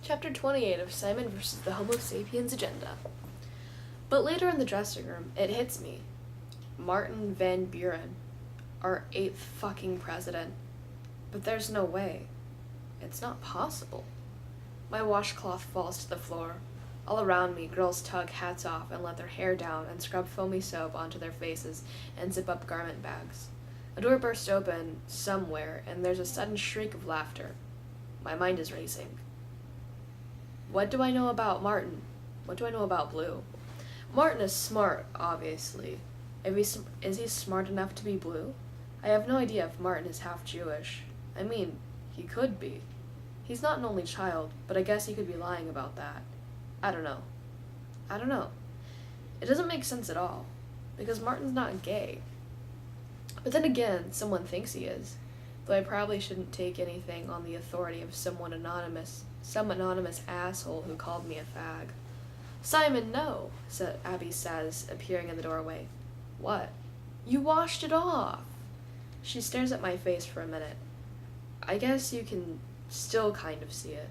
Chapter 28 of Simon vs. the Homo Sapiens Agenda. But later in the dressing room, it hits me. Martin Van Buren, our 8th fucking president. But there's no way. It's not possible. My washcloth falls to the floor. All around me, girls tug hats off and let their hair down and scrub foamy soap onto their faces and zip up garment bags. A door bursts open somewhere, and there's a sudden shriek of laughter. My mind is racing. What do I know about Martin? What do I know about Blue? Martin is smart, obviously. Is he smart enough to be Blue? I have no idea if Martin is half Jewish. I mean, he could be. He's not an only child, but I guess he could be lying about that. I don't know. It doesn't make sense at all, because Martin's not gay. But then again, someone thinks he is, though I probably shouldn't take anything on the authority of some anonymous asshole who called me a fag. Simon, no, Abby says, appearing in the doorway. What? You washed it off. She stares at my face for a minute. I guess you can still kind of see it.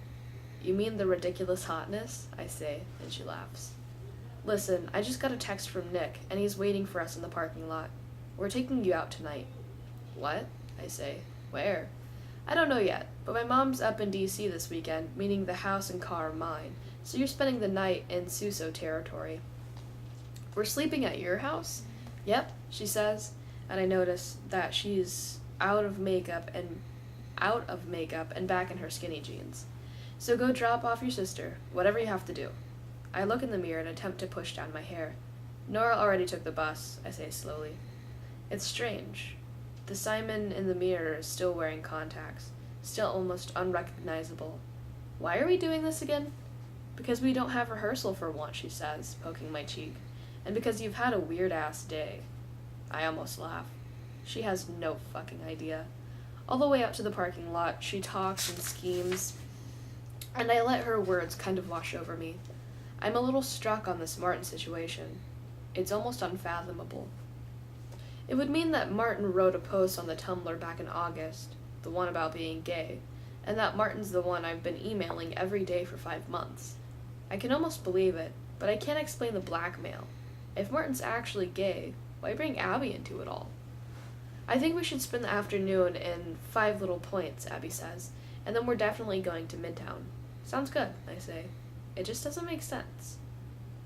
You mean the ridiculous hotness? I say, and she laughs. Listen, I just got a text from Nick, and he's waiting for us in the parking lot. We're taking you out tonight. What? I say. Where? I don't know yet, but my mom's up in D.C. this weekend, meaning the house and car are mine, so you're spending the night in Suso territory. We're sleeping at your house? Yep, she says, and I notice that she's out of makeup and back in her skinny jeans. So go drop off your sister, whatever you have to do. I look in the mirror and attempt to push down my hair. Nora already took the bus, I say slowly. It's strange. The Simon in the mirror is still wearing contacts, still almost unrecognizable. Why are we doing this again? Because we don't have rehearsal for once, she says, poking my cheek, and because you've had a weird-ass day. I almost laugh. She has no fucking idea. All the way out to the parking lot, she talks and schemes, and I let her words kind of wash over me. I'm a little struck on this Martin situation. It's almost unfathomable. It would mean that Martin wrote a post on the Tumblr back in August, the one about being gay, and that Martin's the one I've been emailing every day for 5 months. I can almost believe it, but I can't explain the blackmail. If Martin's actually gay, why bring Abby into it all? I think we should spend the afternoon in 5 Little Points, Abby says, and then we're definitely going to Midtown. Sounds good, I say. It just doesn't make sense.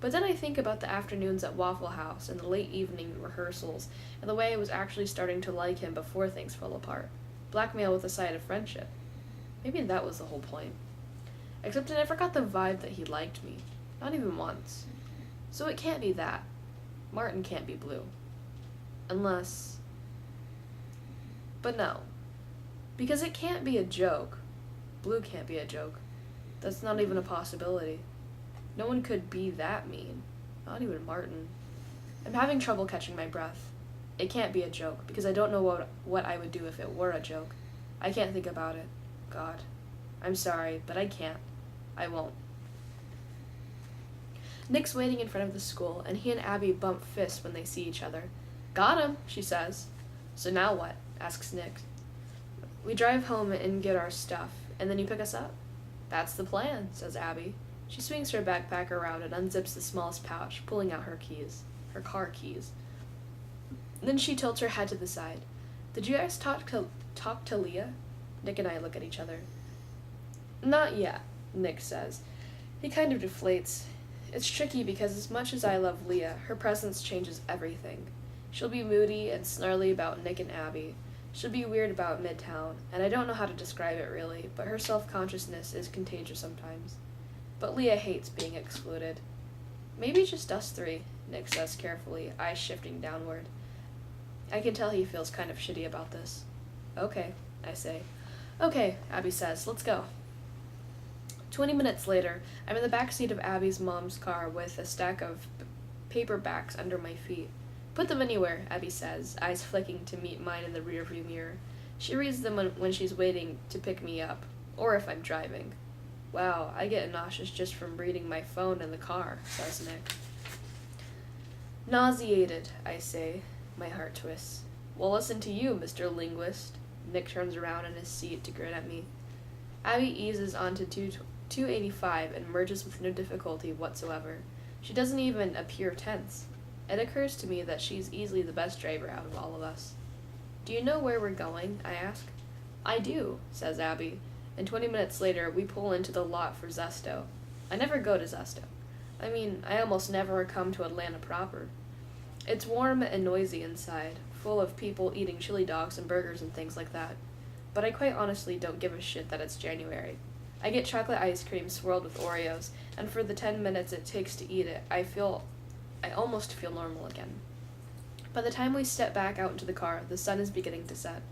But then I think about the afternoons at Waffle House and the late evening rehearsals and the way I was actually starting to like him before things fell apart. Blackmail with a side of friendship. Maybe that was the whole point. Except I never got the vibe that he liked me. Not even once. So it can't be that. Martin can't be Blue. Unless... But no. Because it can't be a joke. Blue can't be a joke. That's not even a possibility. No one could be that mean. Not even Martin. I'm having trouble catching my breath. It can't be a joke, because I don't know what I would do if it were a joke. I can't think about it. God. I'm sorry, but I can't. I won't. Nick's waiting in front of the school, and he and Abby bump fists when they see each other. Got him, she says. So now what? Asks Nick. We drive home and get our stuff, and then you pick us up? That's the plan, says Abby. She swings her backpack around and unzips the smallest pouch, pulling out her car keys. Then she tilts her head to the side. Did you guys talk to Leah? Nick and I look at each other. Not yet, Nick says. He kind of deflates. It's tricky because as much as I love Leah, her presence changes everything. She'll be moody and snarly about Nick and Abby. She'll be weird about Midtown, and I don't know how to describe it really, but her self-consciousness is contagious sometimes. But Leah hates being excluded. Maybe just us 3, Nick says carefully, eyes shifting downward. I can tell he feels kind of shitty about this. Okay, I say. Okay, Abby says, let's go. 20 minutes later, I'm in the back seat of Abby's mom's car with a stack of paperbacks under my feet. Put them anywhere, Abby says, eyes flicking to meet mine in the rearview mirror. She reads them when she's waiting to pick me up, or if I'm driving. Wow, I get nauseous just from reading my phone in the car, says Nick. Nauseated, I say. My heart twists. Well, listen to you, Mr. Linguist. Nick turns around in his seat to grin at me. Abby eases onto 285 and merges with no difficulty whatsoever. She doesn't even appear tense. It occurs to me that she's easily the best driver out of all of us. Do you know where we're going? I ask. I do, says Abby, and 20 minutes later we pull into the lot for Zesto. I never go to Zesto. I mean, I almost never come to Atlanta proper. It's warm and noisy inside, full of people eating chili dogs and burgers and things like that. But I quite honestly don't give a shit that it's January. I get chocolate ice cream swirled with Oreos, and for the 10 minutes it takes to eat it, I almost feel normal again. By the time we step back out into the car, the sun is beginning to set.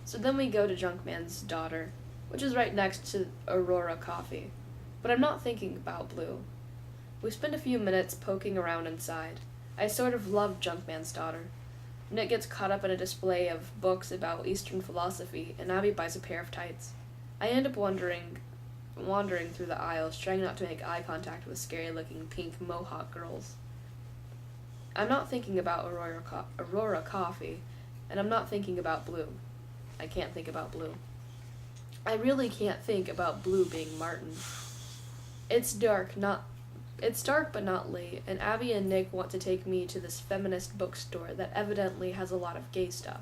So then we go to Junkman's Daughter, which is right next to Aurora Coffee. But I'm not thinking about Blue. We spend a few minutes poking around inside. I sort of love Junkman's Daughter. Nick gets caught up in a display of books about Eastern philosophy, and Abby buys a pair of tights. I end up wandering through the aisles, trying not to make eye contact with scary-looking pink mohawk girls. I'm not thinking about Aurora Coffee, and I'm not thinking about Blue. I can't think about Blue. I really can't think about Blue being Martin. It's dark but not late, and Abby and Nick want to take me to this feminist bookstore that evidently has a lot of gay stuff.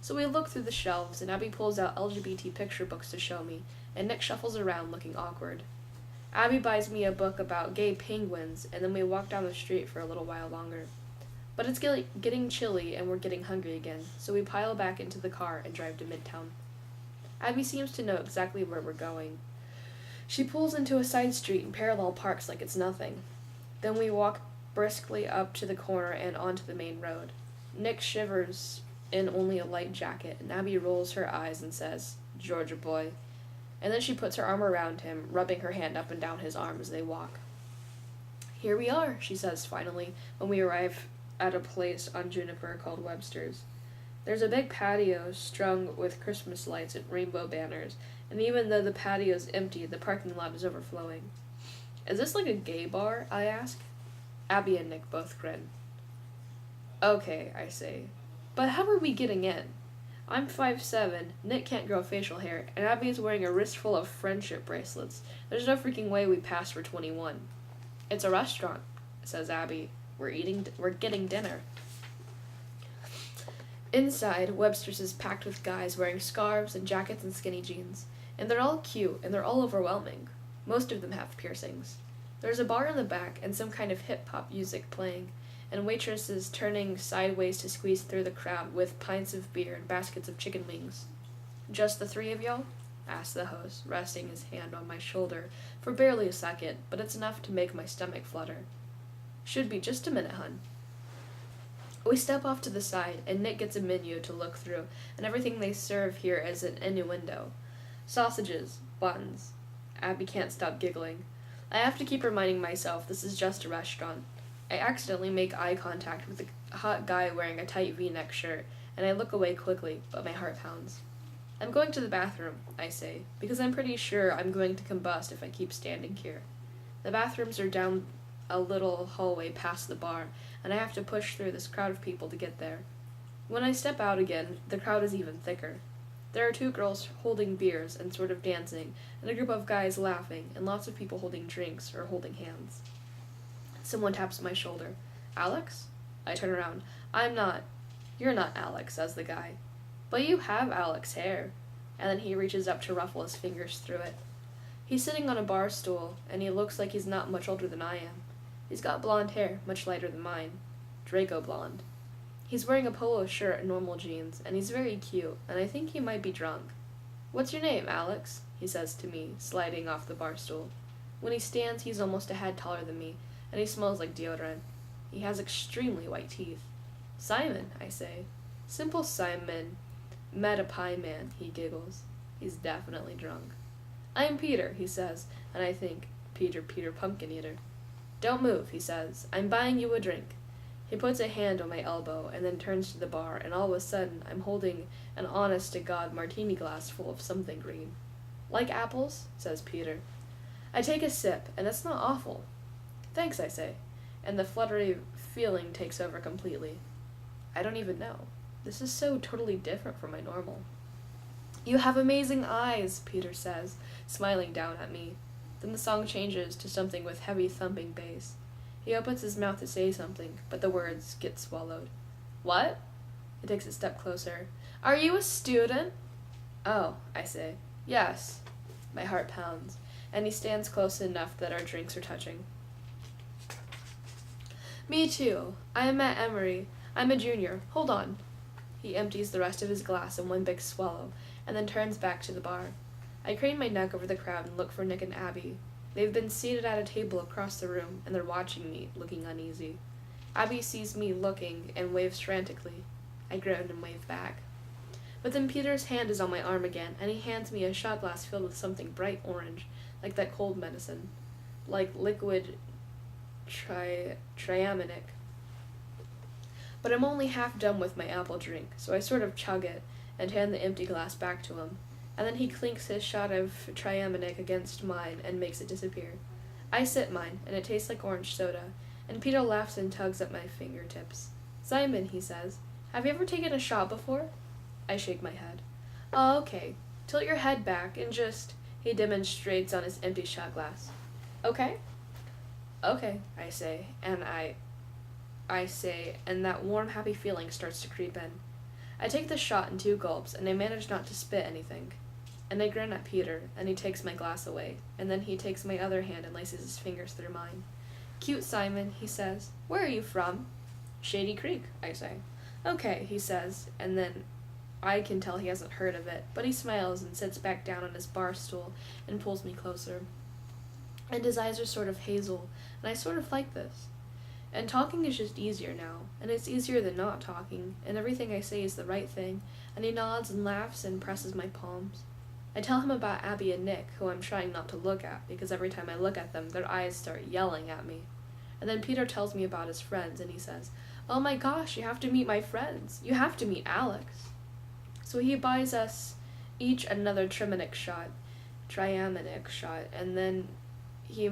So we look through the shelves, and Abby pulls out LGBT picture books to show me, and Nick shuffles around looking awkward. Abby buys me a book about gay penguins, and then we walk down the street for a little while longer. But it's getting chilly, and we're getting hungry again, so we pile back into the car and drive to Midtown. Abby seems to know exactly where we're going. She pulls into a side street and parallel parks like it's nothing. Then we walk briskly up to the corner and onto the main road. Nick shivers in only a light jacket, and Abby rolls her eyes and says, "Georgia boy." And then she puts her arm around him, rubbing her hand up and down his arm as they walk. "Here we are," she says finally, when we arrive at a place on Juniper called Webster's. There's a big patio strung with Christmas lights and rainbow banners, and even though the patio's empty, the parking lot is overflowing. "Is this like a gay bar?" I ask. Abby and Nick both grin. "Okay," I say. "But how are we getting in? I'm 5'7", Nick can't grow facial hair, and Abby is wearing a wristful of friendship bracelets. There's no freaking way we pass for 21. "It's a restaurant," says Abby. We're getting dinner." Inside, Webster's is packed with guys wearing scarves and jackets and skinny jeans. And they're all cute, and they're all overwhelming. Most of them have piercings. There's a bar in the back and some kind of hip-hop music playing, and waitresses turning sideways to squeeze through the crowd with pints of beer and baskets of chicken wings. "Just the three of y'all?" asks the host, resting his hand on my shoulder for barely a second, but it's enough to make my stomach flutter. "Should be just a minute, hun." We step off to the side, and Nick gets a menu to look through, and everything they serve here is an innuendo. Sausages, buns. Abby can't stop giggling. I have to keep reminding myself this is just a restaurant. I accidentally make eye contact with a hot guy wearing a tight V-neck shirt, and I look away quickly, but my heart pounds. "I'm going to the bathroom," I say, because I'm pretty sure I'm going to combust if I keep standing here. The bathrooms are down a little hallway past the bar, and I have to push through this crowd of people to get there. When I step out again, the crowd is even thicker. There are 2 girls holding beers and sort of dancing, and a group of guys laughing, and lots of people holding drinks or holding hands. Someone taps my shoulder. "Alex?" I turn around. "I'm not." "You're not Alex," says the guy. "But you have Alex hair." And then he reaches up to ruffle his fingers through it. He's sitting on a bar stool, and he looks like he's not much older than I am. He's got blonde hair, much lighter than mine. Draco blonde. He's wearing a polo shirt and normal jeans, and he's very cute, and I think he might be drunk. "What's your name, Alex?" he says to me, sliding off the bar stool. When he stands, he's almost a head taller than me, and he smells like deodorant. He has extremely white teeth. "Simon," I say. "Simple Simon. Met a pie man," he giggles. He's definitely drunk. "I'm Peter," he says, and I think, Peter Pumpkin Eater. "Don't move," he says. "I'm buying you a drink." He puts a hand on my elbow and then turns to the bar, and all of a sudden I'm holding an honest-to-God martini glass full of something green. "Like apples?" says Peter. I take a sip, and it's not awful. "Thanks," I say, and the fluttery feeling takes over completely. I don't even know. This is so totally different from my normal. "You have amazing eyes," Peter says, smiling down at me. Then the song changes to something with heavy thumping bass. He opens his mouth to say something, but the words get swallowed. What? He takes a step closer. Are you a student? Oh, I say. Yes. My heart pounds, and he stands close enough that our drinks are touching. Me too. I am at Emory. I'm a junior. Hold on. He empties the rest of his glass in one big swallow, and then turns back to the bar. I crane my neck over the crowd and look for Nick and Abby. They've been seated at a table across the room, and they're watching me, looking uneasy. Abby sees me looking and waves frantically. I groan and wave back. But then Peter's hand is on my arm again, and he hands me a shot glass filled with something bright orange, like that cold medicine, like liquid triaminic. But I'm only half done with my apple drink, so I sort of chug it and hand the empty glass back to him, and then he clinks his shot of triaminic against mine and makes it disappear. I sip mine, and it tastes like orange soda, and Peter laughs and tugs at my fingertips. Simon, he says, have you ever taken a shot before? I shake my head. Oh, okay. Tilt your head back and just... He demonstrates on his empty shot glass. Okay? Okay, I say, and and that warm, happy feeling starts to creep in. I take the shot in 2 gulps, and I manage not to spit anything. And I grin at Peter, and he takes my glass away, and then he takes my other hand and laces his fingers through mine. Cute Simon, he says. Where are you from? Shady Creek, I say. Okay, he says, and then I can tell he hasn't heard of it, but he smiles and sits back down on his bar stool and pulls me closer. And his eyes are sort of hazel, and I sort of like this. And talking is just easier now, and it's easier than not talking, and everything I say is the right thing, and he nods and laughs and presses my palms. I tell him about Abby and Nick, who I'm trying not to look at, because every time I look at them, their eyes start yelling at me. And then Peter tells me about his friends, and he says, oh my gosh, you have to meet my friends. You have to meet Alex. So he buys us each another triaminic shot, and then he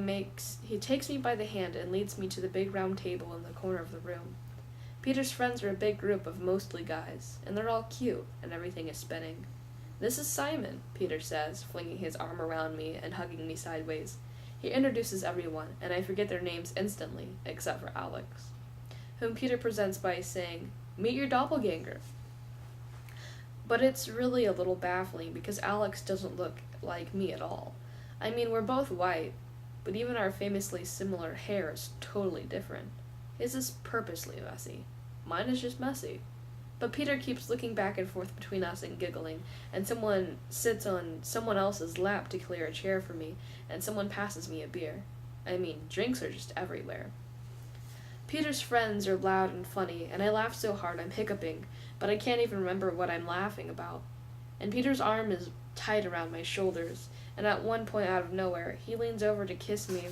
takes me by the hand and leads me to the big round table in the corner of the room. Peter's friends are a big group of mostly guys, and they're all cute, and everything is spinning. This is Simon, Peter says, flinging his arm around me and hugging me sideways. He introduces everyone, and I forget their names instantly, except for Alex, whom Peter presents by saying, meet your doppelganger. But it's really a little baffling because Alex doesn't look like me at all. I mean, we're both white, but even our famously similar hair is totally different. His is purposely messy. Mine is just messy. But Peter keeps looking back and forth between us and giggling, and someone sits on someone else's lap to clear a chair for me, and someone passes me a beer. I mean, drinks are just everywhere. Peter's friends are loud and funny, and I laugh so hard I'm hiccuping, but I can't even remember what I'm laughing about. And Peter's arm is tight around my shoulders, and at one point out of nowhere, he leans over to kiss me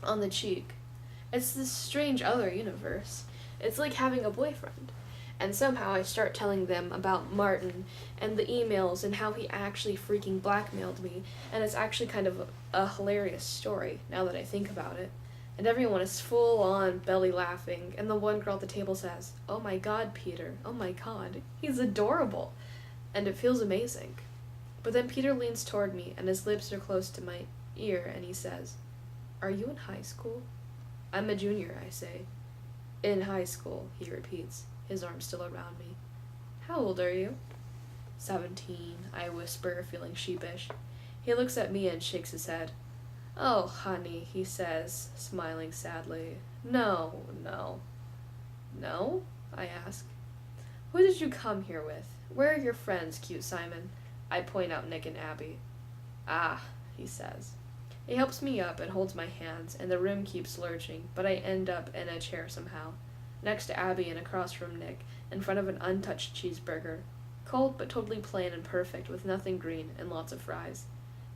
on the cheek. It's this strange other universe. It's like having a boyfriend. And somehow I start telling them about Martin and the emails and how he actually freaking blackmailed me, and it's actually kind of a hilarious story, now that I think about it. And everyone is full on belly laughing, and the one girl at the table says, oh my god, Peter, oh my god, he's adorable, and it feels amazing. But then Peter leans toward me, and his lips are close to my ear, and he says, are you in high school? I'm a junior, I say. In high school, he repeats, his arm still around me. How old are you? 17, I whisper, feeling sheepish. He looks at me and shakes his head. Oh, honey, he says, smiling sadly. No. No? I ask. Who did you come here with? Where are your friends, cute Simon? I point out Nick and Abby. Ah, he says. He helps me up and holds my hands, and the room keeps lurching, but I end up in a chair somehow, next to Abby and across from Nick, in front of an untouched cheeseburger. Cold but totally plain and perfect, with nothing green and lots of fries.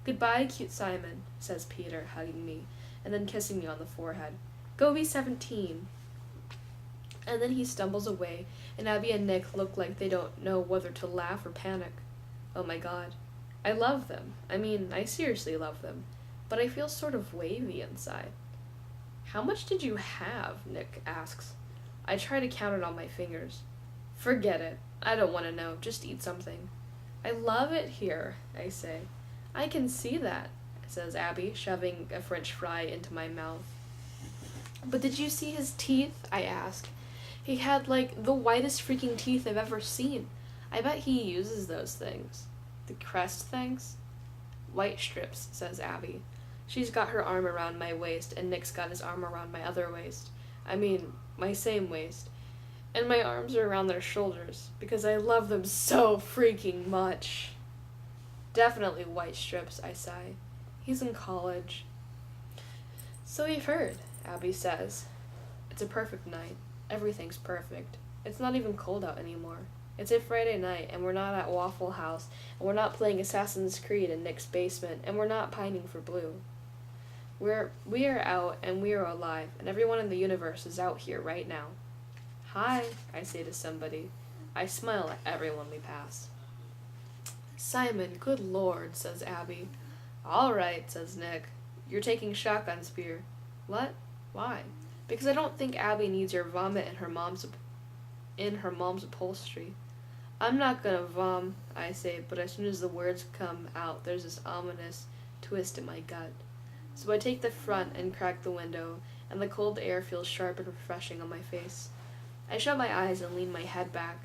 Goodbye, cute Simon, says Peter, hugging me, and then kissing me on the forehead. Go be 17. And then he stumbles away, and Abby and Nick look like they don't know whether to laugh or panic. Oh my god. I love them. I mean, I seriously love them. But I feel sort of wavy inside. How much did you have? Nick asks. I try to count it on my fingers. Forget it. I don't want to know. Just eat something. I love it here, I say. I can see that. says Abby, shoving a French fry into my mouth. But did you see his teeth? I ask. He had, like, the whitest freaking teeth I've ever seen. I bet he uses those things. The crest things? White strips, says Abby. She's got her arm around my waist, and Nick's got his arm around my other waist. I mean, my same waist. And my arms are around their shoulders, because I love them so freaking much. Definitely white strips, I sigh. He's in college. So you've heard, Abby says. It's a perfect night. Everything's perfect. It's not even cold out anymore. It's a Friday night, and we're not at Waffle House, and we're not playing Assassin's Creed in Nick's basement, and we're not pining for blue. We are out, and we are alive, and everyone in the universe is out here right now. Hi, I say to somebody. I smile at everyone we pass. Simon, good lord, says Abby. All right, says Nick. You're taking shotgun spear. What? Why? Because I don't think Abby needs your vomit in her mom's upholstery. I'm not gonna vom, I say, but as soon as the words come out, there's this ominous twist in my gut. So I take the front and crack the window, and the cold air feels sharp and refreshing on my face. I shut my eyes and lean my head back,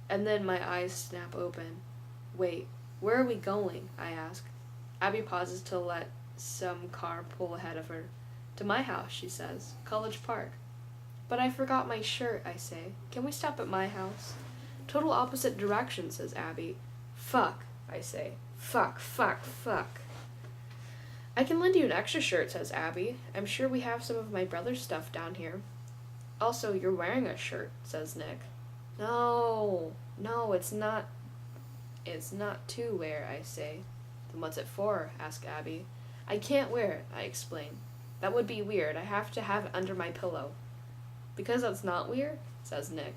and then my eyes snap open. Wait, where are we going? I ask. Abby pauses to let some car pull ahead of her. To my house, she says. College Park. But I forgot my shirt, I say. Can we stop at my house? Total opposite direction, says Abby. Fuck, I say. Fuck. I can lend you an extra shirt, says Abby. I'm sure we have some of my brother's stuff down here. Also, you're wearing a shirt, says Nick. No, it's not. It's not to wear, I say. Then what's it for? Asks Abby. I can't wear it, I explain. That would be weird. I have to have it under my pillow. Because that's not weird, says Nick.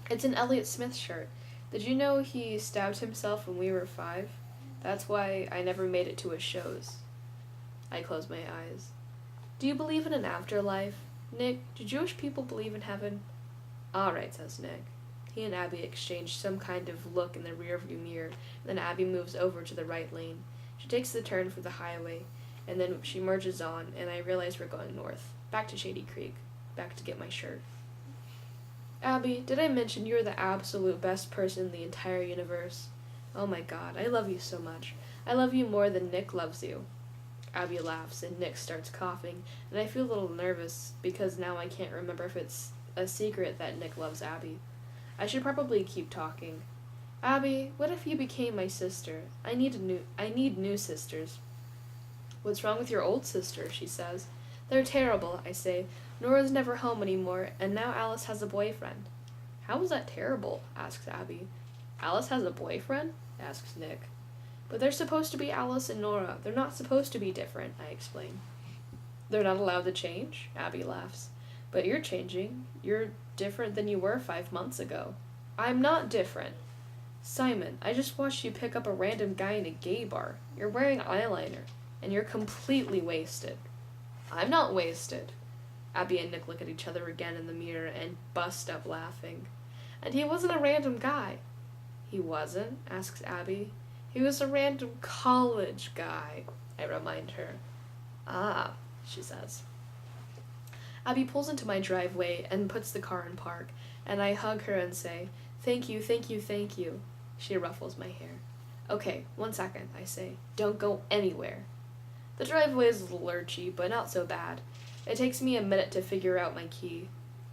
It's an Elliott Smith shirt. Did you know he stabbed himself when we were 5? That's why I never made it to his shows. I close my eyes. Do you believe in an afterlife? Nick, do Jewish people believe in heaven? All right, says Nick. He and Abby exchange some kind of look in the rearview mirror, and then Abby moves over to the right lane. She takes the turn for the highway, and then she merges on, and I realize we're going north, back to Shady Creek, back to get my shirt. Abby, did I mention you're the absolute best person in the entire universe? Oh my god, I love you so much. I love you more than Nick loves you. Abby laughs, and Nick starts coughing, and I feel a little nervous, because now I can't remember if it's a secret that Nick loves Abby. I should probably keep talking. Abby, what if you became my sister? I need new sisters. What's wrong with your old sister? She says. They're terrible, I say. Nora's never home anymore, and now Alice has a boyfriend. How is that terrible? Asks Abby. Alice has a boyfriend? Asks Nick. But they're supposed to be Alice and Nora. They're not supposed to be different, I explain. They're not allowed to change? Abby laughs. But you're changing. You're different than you were 5 months ago. I'm not different. Simon, I just watched you pick up a random guy in a gay bar. You're wearing eyeliner, and you're completely wasted. I'm not wasted. Abby and Nick look at each other again in the mirror and bust up laughing. And he wasn't a random guy. He wasn't? Asks Abby. He was a random college guy, I remind her. Ah, she says. Abby pulls into my driveway and puts the car in park, and I hug her and say, Thank you. She ruffles my hair. Okay, 1 second, I say. Don't go anywhere. The driveway is a little lurchy, but not so bad. It takes me a minute to figure out my key.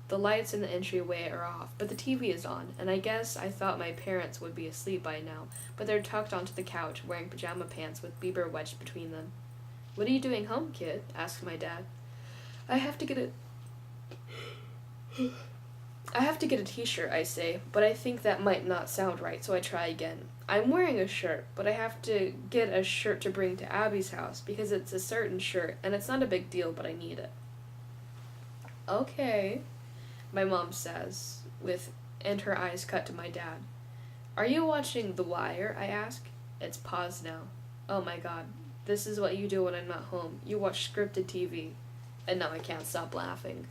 The lights in the entryway are off, but the TV is on, and I guess I thought my parents would be asleep by now, but they're tucked onto the couch wearing pajama pants with Bieber wedged between them. What are you doing home, kid? Asks my dad. I have to get a t-shirt, I say, but I think that might not sound right, so I try again. I'm wearing a shirt, but I have to get a shirt to bring to Abby's house because it's a certain shirt, and it's not a big deal, but I need it. Okay, my mom says, and her eyes cut to my dad. Are you watching The Wire? I ask. It's paused now. Oh my god, this is what you do when I'm not home. You watch scripted TV. And now I can't stop laughing.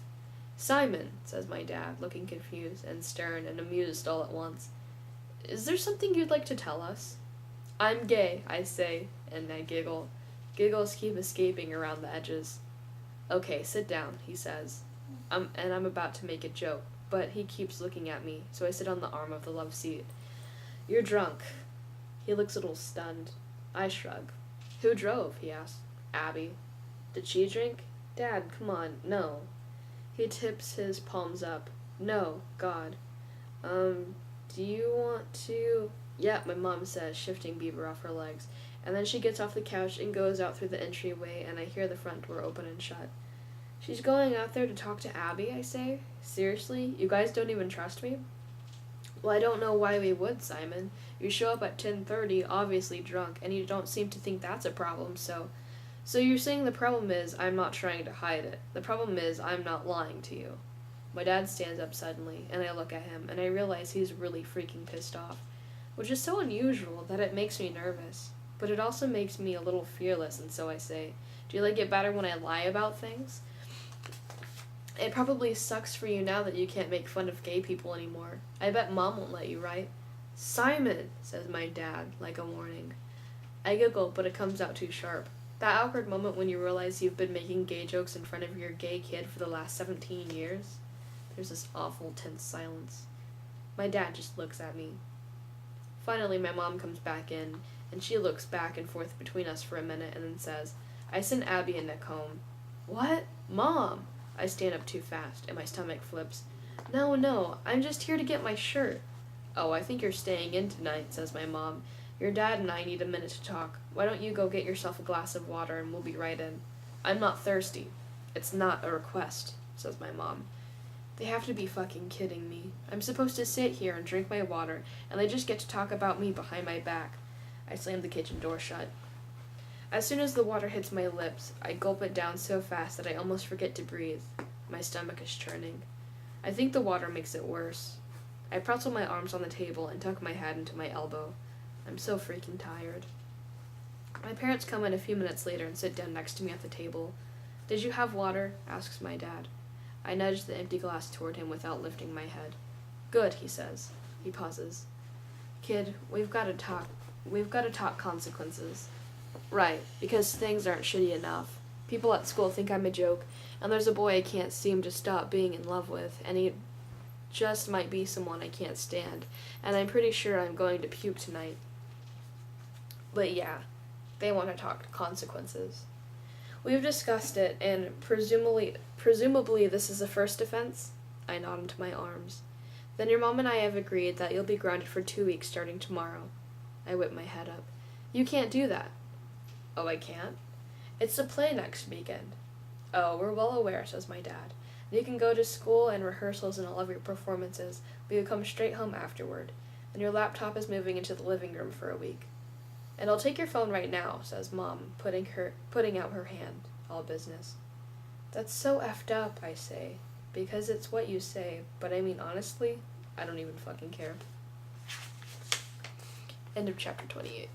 Simon, says my dad, looking confused and stern and amused all at once. Is there something you'd like to tell us? I'm gay, I say, and I giggle. Giggles keep escaping around the edges. Okay, sit down, he says. I'm about to make a joke, but he keeps looking at me, so I sit on the arm of the love seat. You're drunk. He looks a little stunned. I shrug. Who drove? He asks. Abby. Did she drink? Dad, come on, no. He tips his palms up. No, God. Do you want to... Yeah, my mom says, shifting Beaver off her legs. And then she gets off the couch and goes out through the entryway, and I hear the front door open and shut. She's going out there to talk to Abby, I say. Seriously? You guys don't even trust me? Well, I don't know why we would, Simon. You show up at 10:30, obviously drunk, and you don't seem to think that's a problem, so... So you're saying the problem is I'm not trying to hide it. The problem is I'm not lying to you. My dad stands up suddenly, and I look at him, and I realize he's really freaking pissed off, which is so unusual that it makes me nervous. But it also makes me a little fearless, and so I say, do you like it better when I lie about things? It probably sucks for you now that you can't make fun of gay people anymore. I bet Mom won't let you, right? Simon, says my dad, like a warning. I giggle, but it comes out too sharp. That awkward moment when you realize you've been making gay jokes in front of your gay kid for the last 17 years. There's this awful, tense silence. My dad just looks at me. Finally, my mom comes back in, and she looks back and forth between us for a minute and then says, I sent Abby and Nick home. What? Mom? I stand up too fast, and my stomach flips. No, I'm just here to get my shirt. Oh, I think you're staying in tonight, says my mom. Your dad and I need a minute to talk. Why don't you go get yourself a glass of water and we'll be right in. I'm not thirsty. It's not a request, says my mom. They have to be fucking kidding me. I'm supposed to sit here and drink my water, and they just get to talk about me behind my back. I slam the kitchen door shut. As soon as the water hits my lips, I gulp it down so fast that I almost forget to breathe. My stomach is churning. I think the water makes it worse. I pretzel my arms on the table and tuck my head into my elbow. I'm so freaking tired. My parents come in a few minutes later and sit down next to me at the table. Did you have water? Asks my dad. I nudge the empty glass toward him without lifting my head. Good, he says. He pauses. Kid, we've got to talk. We've got to talk consequences. Right, because things aren't shitty enough. People at school think I'm a joke, and there's a boy I can't seem to stop being in love with, and he just might be someone I can't stand, and I'm pretty sure I'm going to puke tonight. But yeah, they want to talk consequences. We've discussed it, and presumably this is a first offense? I nod into my arms. Then your mom and I have agreed that you'll be grounded for 2 weeks starting tomorrow. I whip my head up. You can't do that. Oh, I can't? It's the play next weekend. Oh, we're well aware, says my dad. You can go to school and rehearsals and all of your performances, but you come straight home afterward, and your laptop is moving into the living room for a week. And I'll take your phone right now, says Mom, putting out her hand, all business. That's so effed up, I say, because it's what you say, but I mean honestly, I don't even fucking care. End of chapter 28.